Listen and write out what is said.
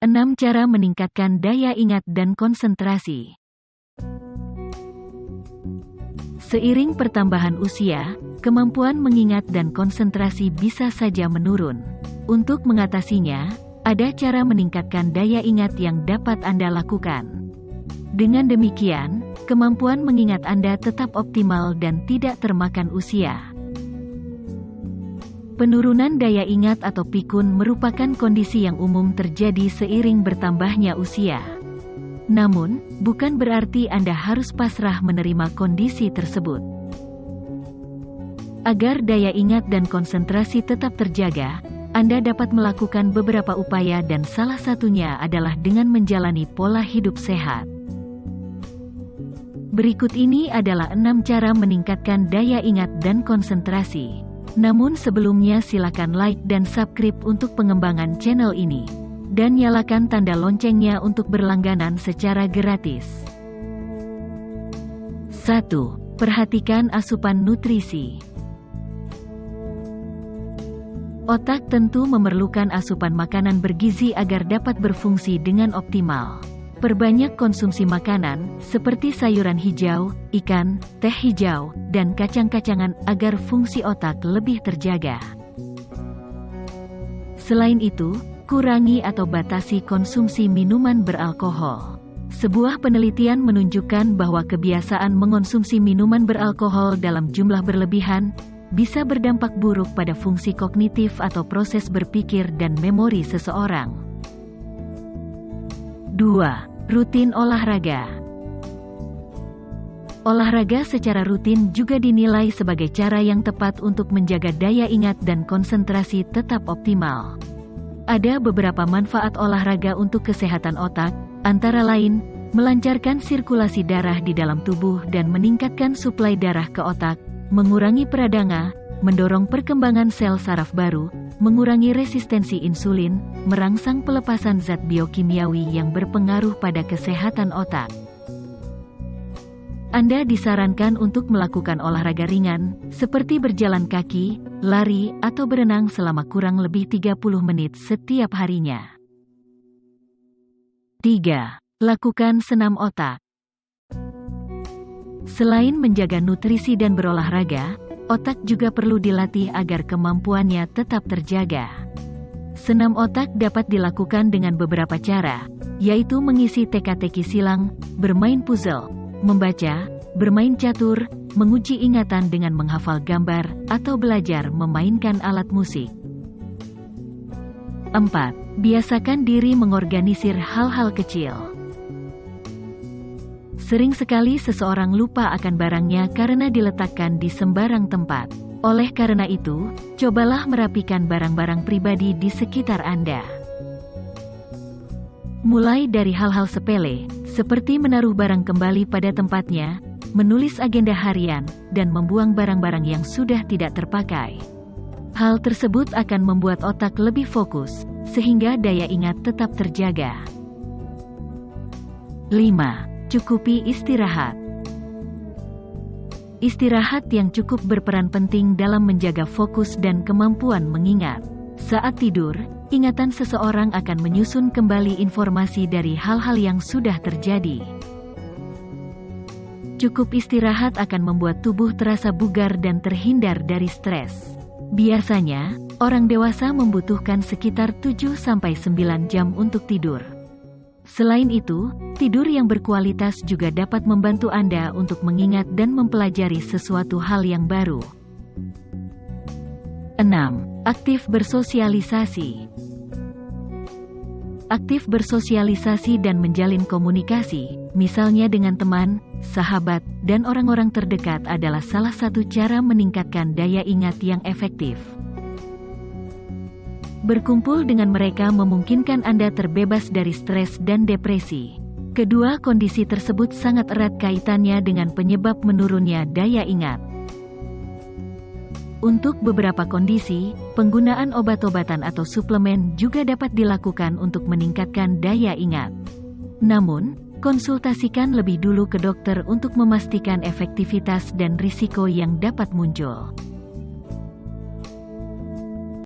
6 cara meningkatkan daya ingat dan konsentrasi. Seiring pertambahan usia, kemampuan mengingat dan konsentrasi bisa saja menurun. Untuk mengatasinya, ada cara meningkatkan daya ingat yang dapat Anda lakukan. Dengan demikian, kemampuan mengingat Anda tetap optimal dan tidak termakan usia. Penurunan daya ingat atau pikun merupakan kondisi yang umum terjadi seiring bertambahnya usia. Namun, bukan berarti Anda harus pasrah menerima kondisi tersebut. Agar daya ingat dan konsentrasi tetap terjaga, Anda dapat melakukan beberapa upaya dan salah satunya adalah dengan menjalani pola hidup sehat. Berikut ini adalah 6 cara meningkatkan daya ingat dan konsentrasi. Namun sebelumnya silakan like dan subscribe untuk pengembangan channel ini. Dan nyalakan tanda loncengnya untuk berlangganan secara gratis. 1. Perhatikan asupan nutrisi. Otak tentu memerlukan asupan makanan bergizi agar dapat berfungsi dengan optimal. Perbanyak konsumsi makanan, seperti sayuran hijau, ikan, teh hijau, dan kacang-kacangan agar fungsi otak lebih terjaga. Selain itu, kurangi atau batasi konsumsi minuman beralkohol. Sebuah penelitian menunjukkan bahwa kebiasaan mengonsumsi minuman beralkohol dalam jumlah berlebihan bisa berdampak buruk pada fungsi kognitif atau proses berpikir dan memori seseorang. 2. Rutin olahraga. Olahraga secara rutin juga dinilai sebagai cara yang tepat untuk menjaga daya ingat dan konsentrasi tetap optimal. Ada beberapa manfaat olahraga untuk kesehatan otak, antara lain, melancarkan sirkulasi darah di dalam tubuh dan meningkatkan suplai darah ke otak, mengurangi peradangan, mendorong perkembangan sel saraf baru, mengurangi resistensi insulin, merangsang pelepasan zat biokimiawi yang berpengaruh pada kesehatan otak. Anda disarankan untuk melakukan olahraga ringan, seperti berjalan kaki, lari, atau berenang selama kurang lebih 30 menit setiap harinya. 3. Lakukan senam otak. Selain menjaga nutrisi dan berolahraga, otak juga perlu dilatih agar kemampuannya tetap terjaga. Senam otak dapat dilakukan dengan beberapa cara, yaitu mengisi teka-teki silang, bermain puzzle, membaca, bermain catur, menguji ingatan dengan menghafal gambar, atau belajar memainkan alat musik. 4. Biasakan diri mengorganisir hal-hal kecil. Sering sekali seseorang lupa akan barangnya karena diletakkan di sembarang tempat. Oleh karena itu, cobalah merapikan barang-barang pribadi di sekitar Anda. Mulai dari hal-hal sepele, seperti menaruh barang kembali pada tempatnya, menulis agenda harian, dan membuang barang-barang yang sudah tidak terpakai. Hal tersebut akan membuat otak lebih fokus, sehingga daya ingat tetap terjaga. 5. Cukupi istirahat. Istirahat yang cukup berperan penting dalam menjaga fokus dan kemampuan mengingat. Saat tidur, ingatan seseorang akan menyusun kembali informasi dari hal-hal yang sudah terjadi. Cukup istirahat akan membuat tubuh terasa bugar dan terhindar dari stres. Biasanya, orang dewasa membutuhkan sekitar 7-9 jam untuk tidur. Selain itu, tidur yang berkualitas juga dapat membantu Anda untuk mengingat dan mempelajari sesuatu hal yang baru. 6. Aktif bersosialisasi. Aktif bersosialisasi dan menjalin komunikasi, misalnya dengan teman, sahabat, dan orang-orang terdekat adalah salah satu cara meningkatkan daya ingat yang efektif. Berkumpul dengan mereka memungkinkan Anda terbebas dari stres dan depresi. Kedua kondisi tersebut sangat erat kaitannya dengan penyebab menurunnya daya ingat. Untuk beberapa kondisi, penggunaan obat-obatan atau suplemen juga dapat dilakukan untuk meningkatkan daya ingat. Namun, konsultasikan lebih dulu ke dokter untuk memastikan efektivitas dan risiko yang dapat muncul.